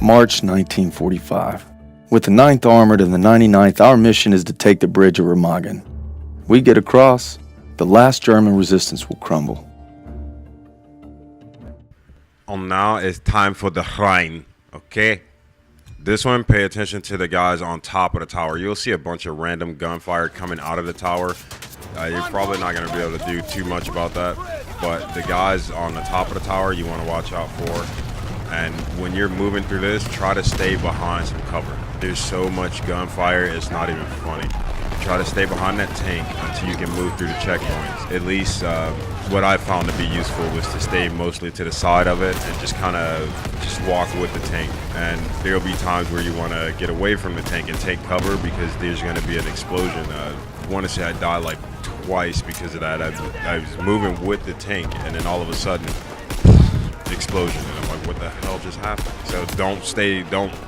March 1945. With the 9th Armored and the 99th, our mission is to take the bridge of Remagen. We get across, the last German resistance will crumble. And now it's time for the Rhine, okay? This one, pay attention to the guys on top of the tower. You'll see a bunch of random gunfire coming out of the tower. You're probably not going to be able to do too much about that, but the guys on the top of the tower you want to watch out for. And when you're moving through this, try to stay behind some cover. There's so much gunfire, it's not even funny. Try to stay behind that tank until you can move through the checkpoints. At least what I found to be useful was to stay mostly to the side of it and just kind of walk with the tank. And there'll be times where you want to get away from the tank and take cover because there's going to be an explosion. I want to say I died like twice because of that. I was moving with the tank and then all of a sudden, explosion, and I'm like, what the hell just happened? So don't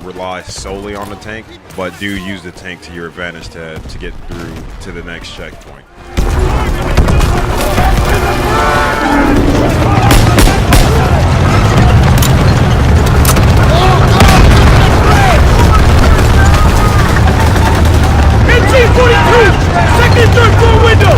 rely solely on the tank, but do use the tank to your advantage to get through to the next checkpoint. NC-42! Second and third floor window!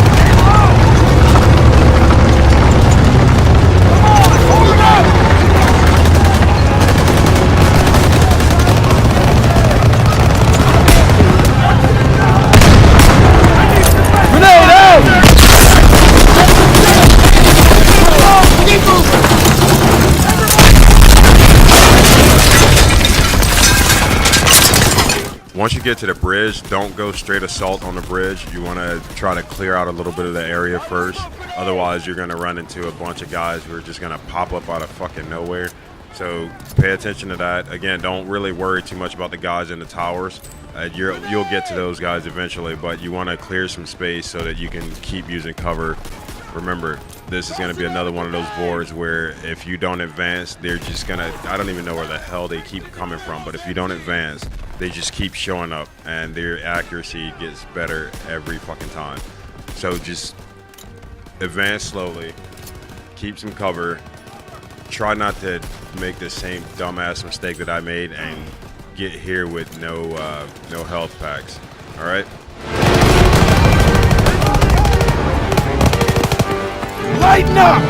Once you get to the bridge, don't go straight assault on the bridge. You want to try to clear out a little bit of the area first. Otherwise, you're going to run into a bunch of guys who are just going to pop up out of fucking nowhere. So pay attention to that. Again, don't really worry too much about the guys in the towers. You'll get to those guys eventually, but you want to clear some space so that you can keep using cover. Remember, this is going to be another one of those boards where if you don't advance, they're just going to, I don't even know where the hell they keep coming from, but if you don't advance, they just keep showing up and their accuracy gets better every fucking time. So just advance slowly, keep some cover, try not to make the same dumbass mistake that I made and get here with no health packs, all right? Lighten up!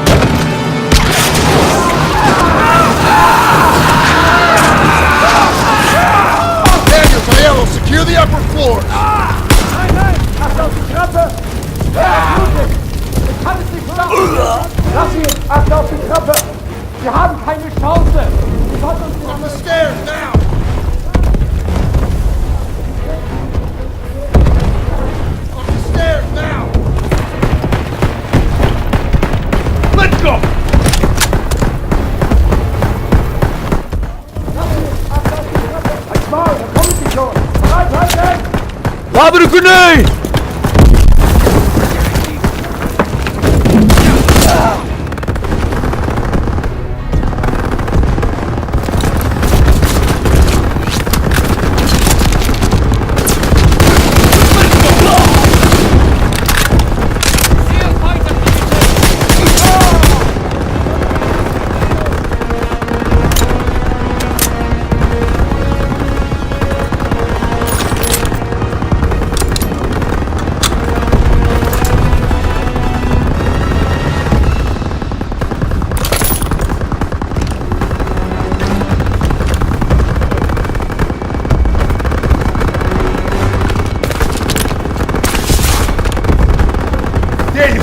Daniel, Aiello, secure the upper floors! Nein, nein! Acht auf die Treppe! Ja, Ludwig! Ich kann es nicht schaffen! Lass ihn! Acht auf die Treppe! Wir haben keine Chance! Wir sollten uns on the stairs now! On the stairs now! Let's go! Als Maul, da kommen sie schon! Bereit, halten! Lob a grenade!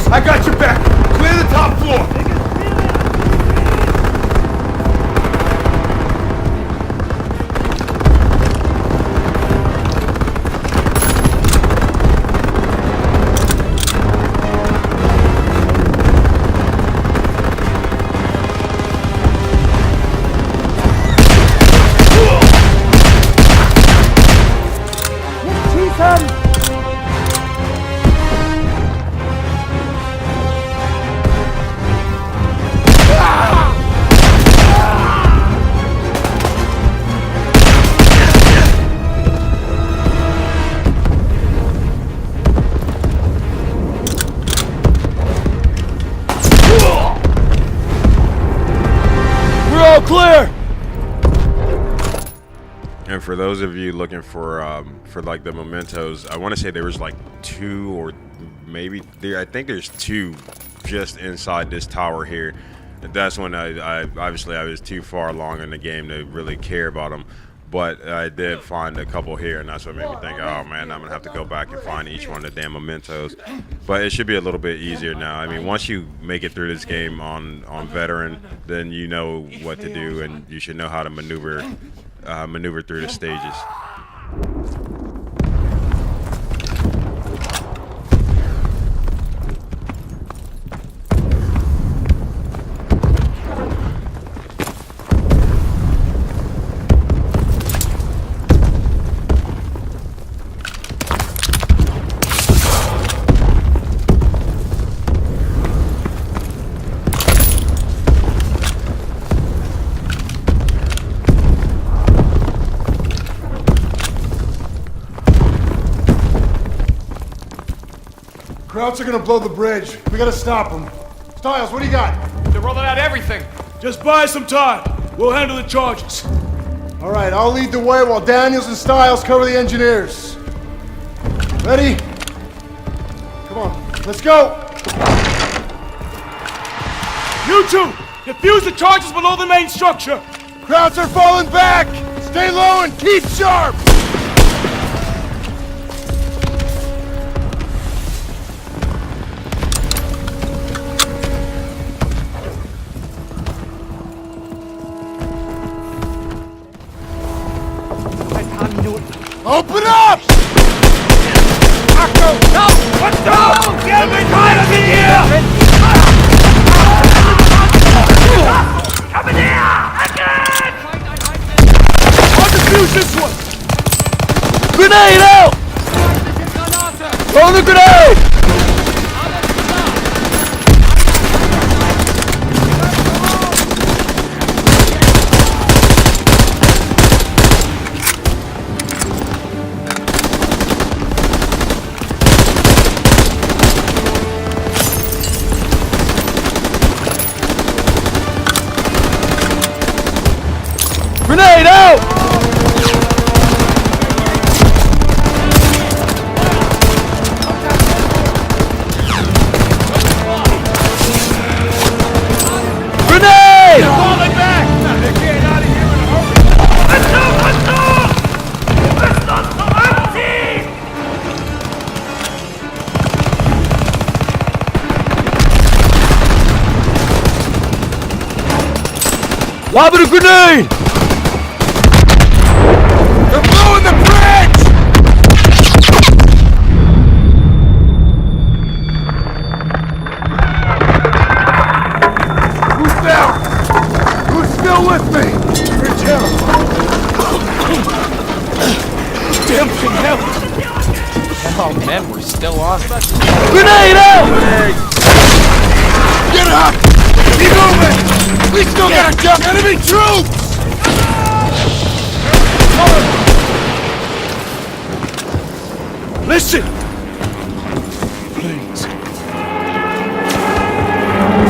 I got your back! Clear the top floor! Clear! And for those of you looking for like the mementos, I want to say there was like 2 or maybe I think there's 2 just inside this tower here. That's when I obviously I was too far along in the game to really care about them, but I did find a couple here, and that's what made me think, oh man, I'm gonna have to go back and find each one of the damn mementos. But it should be a little bit easier now. I mean, once you make it through this game on veteran, then you know what to do, and you should know how to maneuver through the stages. Krauts are gonna blow the bridge. We gotta stop them. Stiles, what do you got? They're rolling out everything. Just buy some time. We'll handle the charges. All right, I'll lead the way while Daniels and Stiles cover the engineers. Ready? Come on, let's go! You two, defuse the charges below the main structure. Krauts are falling back! Stay low and keep sharp! Open up! Marco, no! Let's go! Get me out of here! Come in here! Again! I'll defuse this one! Grenade out! Throw the grenade! Grenade out! Grenade! They're falling back! They're getting out of here in a hurry. Let's go! Let's go! Let's not so empty! Lob it a grenade! They're blowing the bridge! Who's down? Who's still with me? Bridge hell. Damn thing hell! Oh man, we're still on it. Grenade out! Get up! Keep moving! We still gotta jump! Enemy troops! Listen! Please.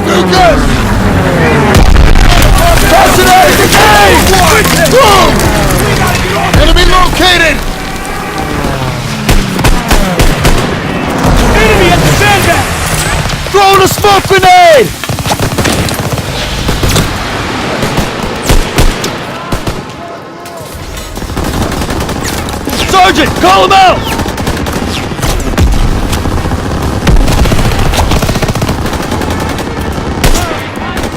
Lucas! Fascinate the game! Move! Enemy located! Enemy at the sandbag! Throw the smoke grenade! Sergeant, call him out!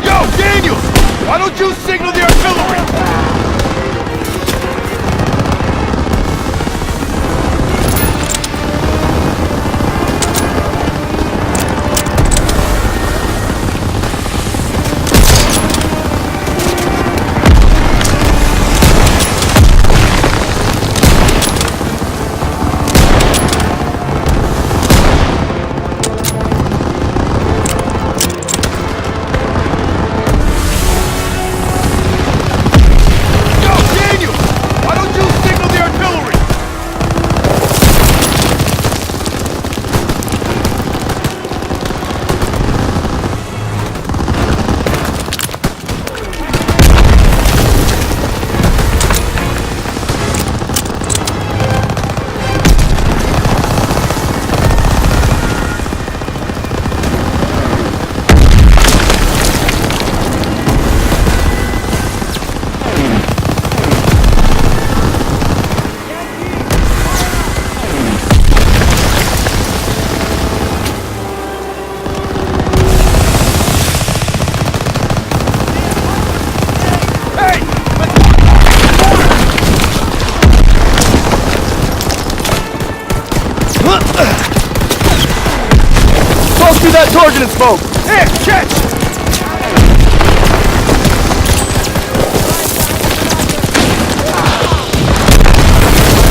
Yo, Daniels! Why don't you signal the artillery? that target and smoke! Here, catch!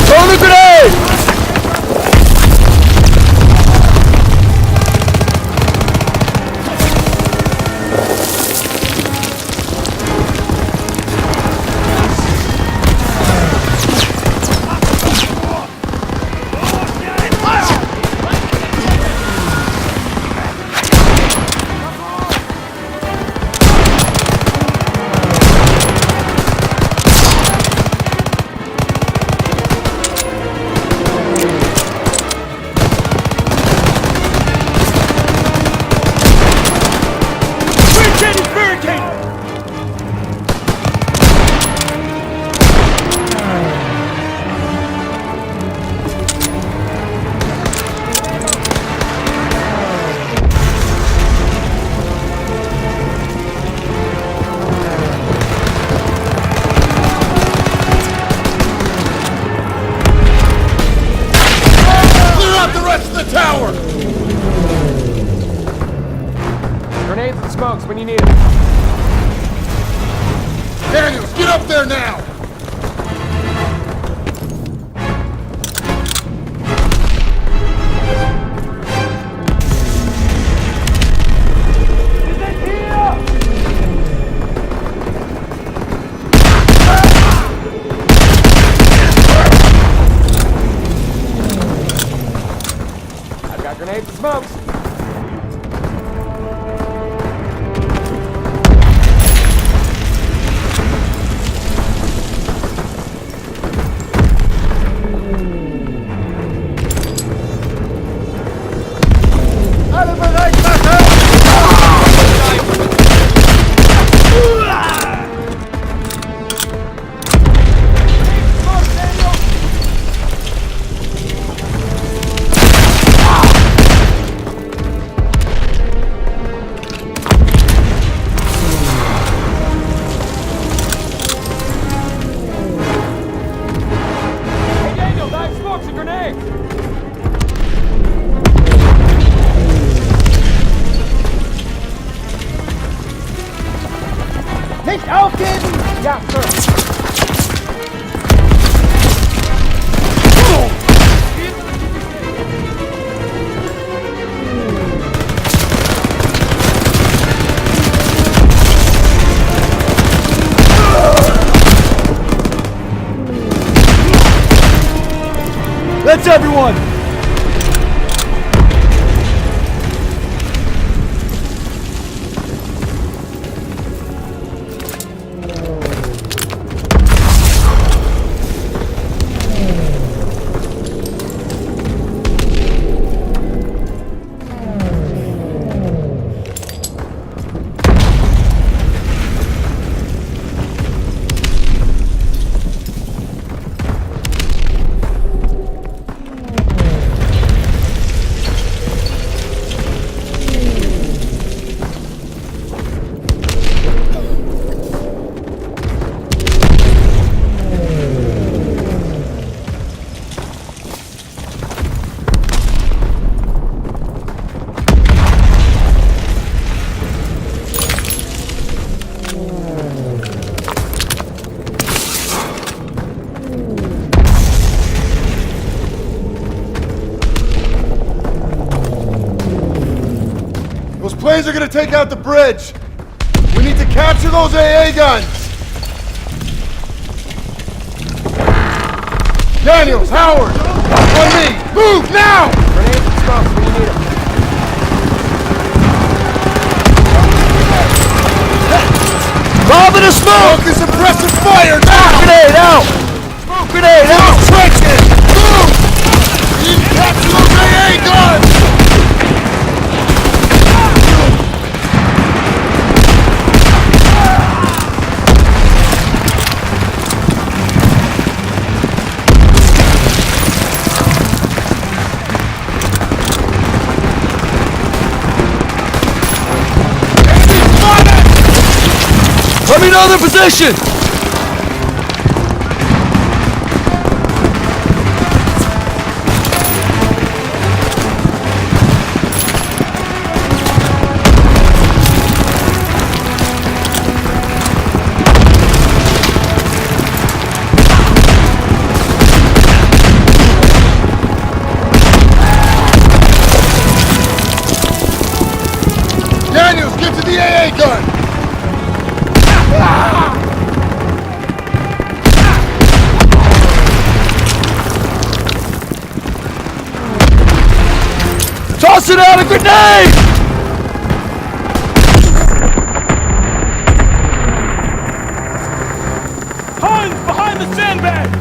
Throw the grenade! Grenades and smokes when you need them. Daniels, get up there now! I've got grenades and smokes. Nicht aufgeben! Ja, sir. That's everyone! Those planes are gonna take out the bridge! We need to capture those AA guns! Daniels, Howard! On me! Move, now! Grenades and smokes when you need them. Lob in the smoke! Focus suppressive fire, now! Grenade out! Smoke grenade out! Trenches! Move! We need to capture those AA guns! Let me know their position! AA gun! Tossing out a grenade! Hines, behind the sandbag!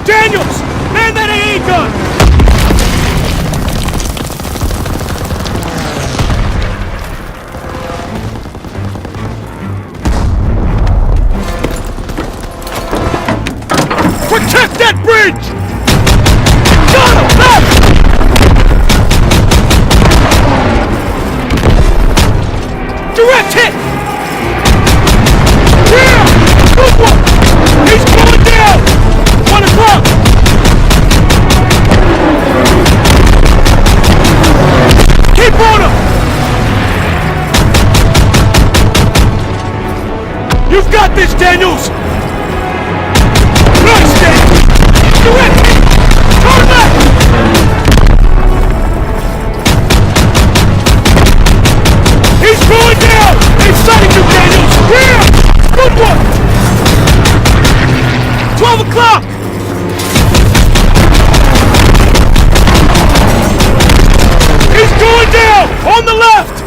Daniels! Man that AA gun! Protect that bridge! Got him! Left! Direct hit! Yeah! Good one! He's going down! 1 o'clock! Keep on him! You've got this, Daniels! Nice, Daniels! Direct hit! Turn left! He's going down! He's sighting you, Daniels! Yeah! Good one! 12 o'clock! He's going down! On the left!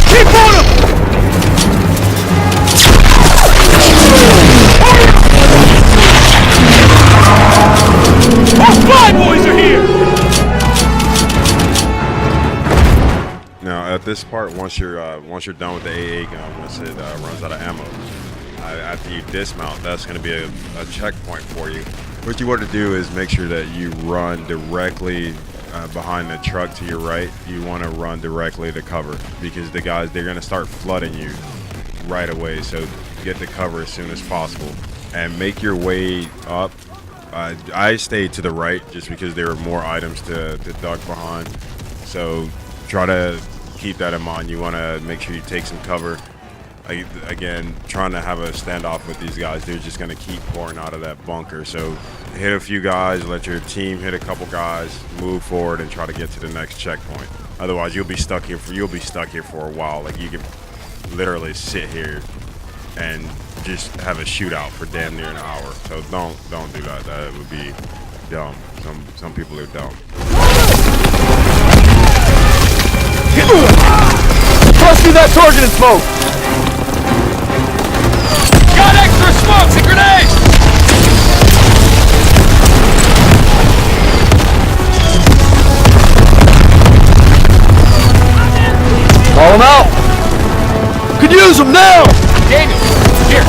Keep on him! All fly boys are here! Now at this part, once you're done with the AA gun, once it runs out of ammo, after you dismount, that's going to be a checkpoint for you. What you want to do is make sure that you run directly behind the truck to your right. You want to run directly to cover because the guys, they're going to start flooding you right away. So get to cover as soon as possible and make your way up. I stayed to the right just because there were more items to duck behind. So try to keep that in mind. You want to make sure you take some cover. Again, trying to have a standoff with these guys. They're just going to keep pouring out of that bunker. So hit a few guys, let your team hit a couple guys, move forward, and try to get to the next checkpoint. Otherwise, you'll be stuck here for a while. Like you can literally sit here and just have a shootout for damn near an hour. So don't do that. That would be dumb. Some people are dumb. Toss me that target and smoke! Got extra smokes and grenades! Call them out! Could use them now! Daniel, here!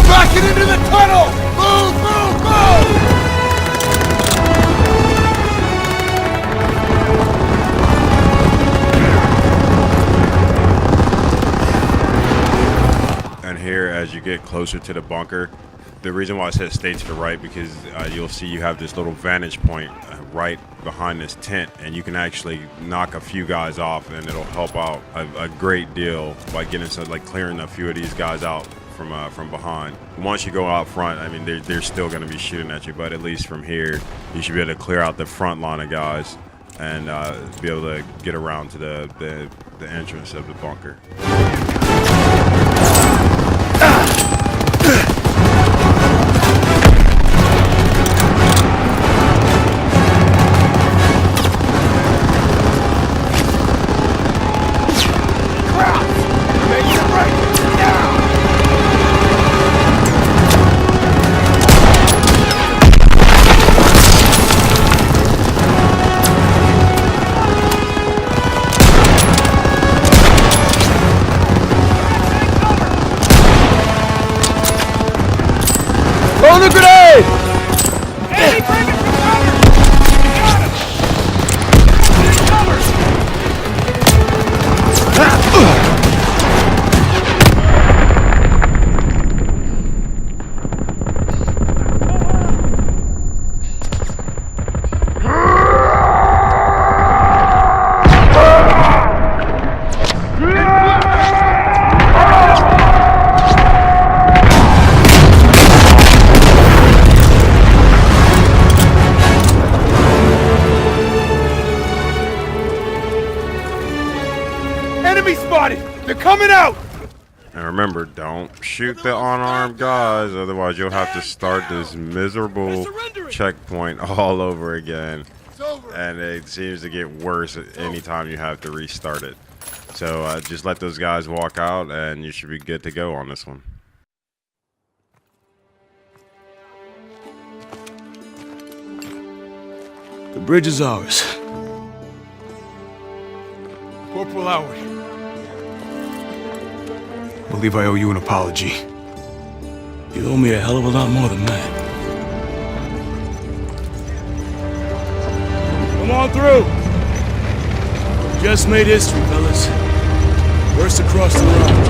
Back it into the tunnel! Move, move, move! And here, as you get closer to the bunker, the reason why I said stay to the right because you'll see you have this little vantage point right behind this tent, and you can actually knock a few guys off, and it'll help out a great deal by getting some, like clearing a few of these guys out from behind. Once you go out front, I mean they're still going to be shooting at you, but at least from here you should be able to clear out the front line of guys and be able to get around to the entrance of the bunker. Throwing a grenade! Enemy breaking from cover! We got him! Get cover! Enemy spotted! They're coming out! And remember, don't shoot the unarmed guys, otherwise you'll have to start this miserable checkpoint all over again. And it seems to get worse anytime you have to restart it. So just let those guys walk out and you should be good to go on this one. The bridge is ours. Corporal Howard. I believe I owe you an apology. You owe me a hell of a lot more than that. Come on through! Just made history, fellas. First across the Rhine.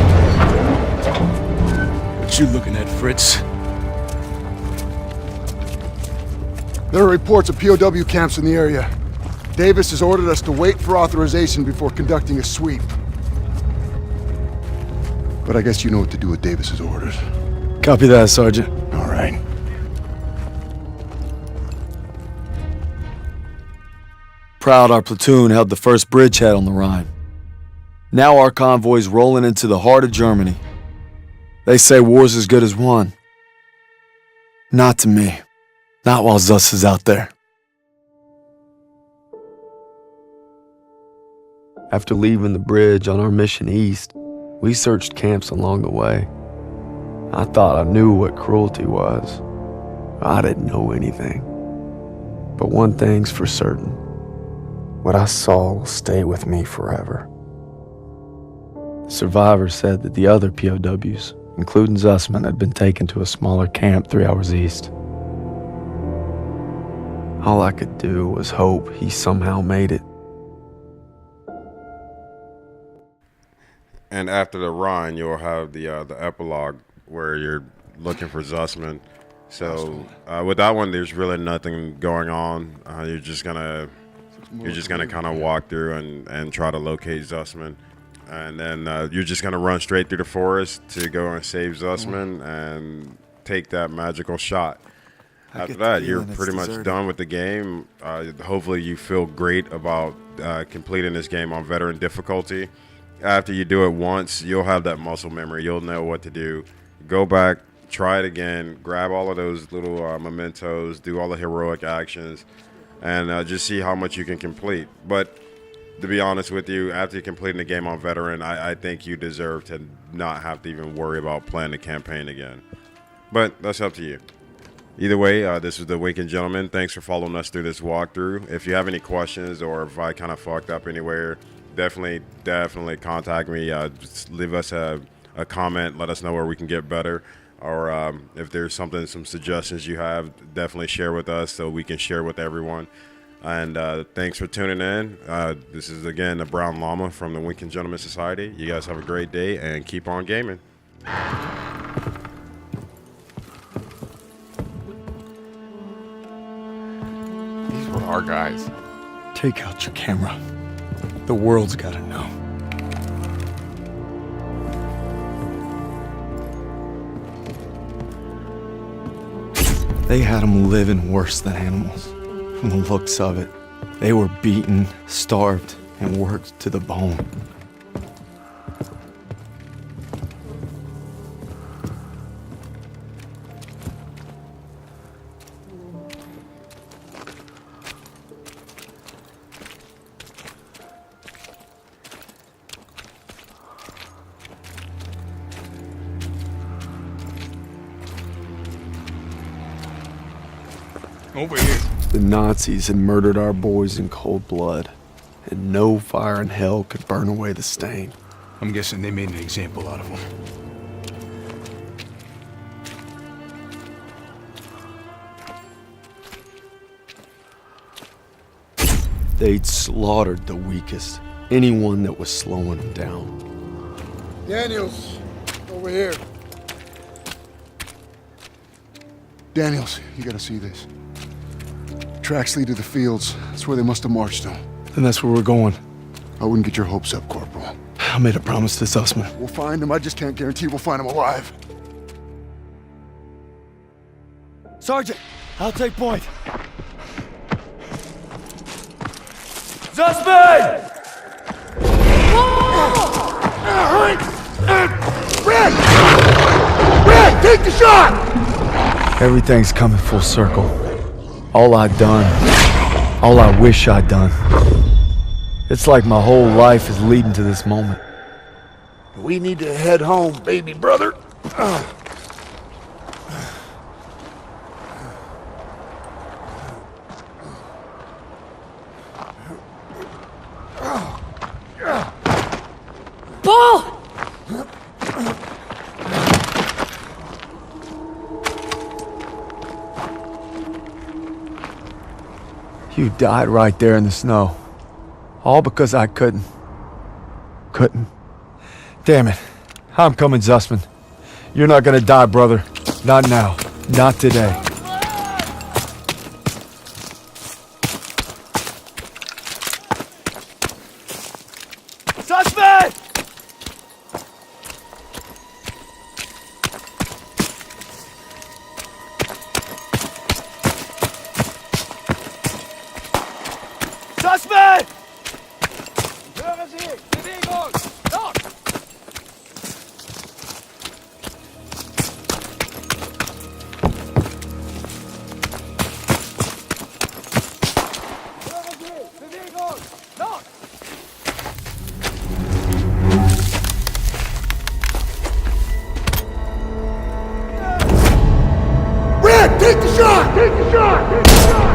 What you looking at, Fritz? There are reports of POW camps in the area. Davis has ordered us to wait for authorization before conducting a sweep. But I guess you know what to do with Davis's orders. Copy that, Sergeant. All right. Proud our platoon held the first bridgehead on the Rhine. Now our convoy's rolling into the heart of Germany. They say war's as good as won. Not to me. Not while Zuss is out there. After leaving the bridge on our mission east, we searched camps along the way. I thought I knew what cruelty was. I didn't know anything. But one thing's for certain. What I saw will stay with me forever. The survivors said that the other POWs, including Zussman, had been taken to a smaller camp 3 hours east. All I could do was hope he somehow made it. And after the Rhine, you'll have the epilogue where you're looking for Zussman. So with that one, there's really nothing going on. You're just gonna kind of walk through and try to locate Zussman, and then you're just gonna run straight through the forest to go and save Zussman and take that magical shot. After that, you're pretty much done with the game. Hopefully, you feel great about completing this game on veteran difficulty. After you do it once, you'll have that muscle memory. You'll know what to do. Go back, try it again, grab all of those little mementos, do all the heroic actions, and just see how much you can complete. But to be honest with you, after completing the game on veteran, I think you deserve to not have to even worry about playing the campaign again. But that's up to you. Either way, this is the Winking Gentleman. Thanks for following us through this walkthrough. If you have any questions or if I kind of fucked up anywhere, definitely contact me. Just leave us a comment. Let us know where we can get better. Or if there's some suggestions you have, definitely share with us so we can share with everyone. And thanks for tuning in. This is, again, the Brown Llama from the Winking Gentleman Society. You guys have a great day and keep on gaming. These were our guys. Take out your camera. The world's gotta know. They had them living worse than animals. From the looks of it, they were beaten, starved, and worked to the bone. Over here. The Nazis had murdered our boys in cold blood, and no fire in hell could burn away the stain. I'm guessing they made an example out of him. They'd slaughtered the weakest, anyone that was slowing them down. Daniels, over here. Daniels, you gotta see this. Tracks lead to the fields. That's where they must have marched to. Then that's where we're going. I wouldn't get your hopes up, Corporal. I made a promise to Sussman. We'll find him. I just can't guarantee we'll find him alive. Sergeant, I'll take point. Suspect! Red, take the shot! Everything's coming full circle. All I'd done, all I wish I'd done. It's like my whole life is leading to this moment. We need to head home, baby brother. Paul! You died right there in the snow. All because I couldn't. Damn it. I'm coming, Zussman. You're not gonna die, brother. Not now. Not today. Suspect! Suspect! Hören Sie! Bewegung! Dort! Hören Sie! Bewegung! Dort! Red, take the shot! Take the shot! Take the shot!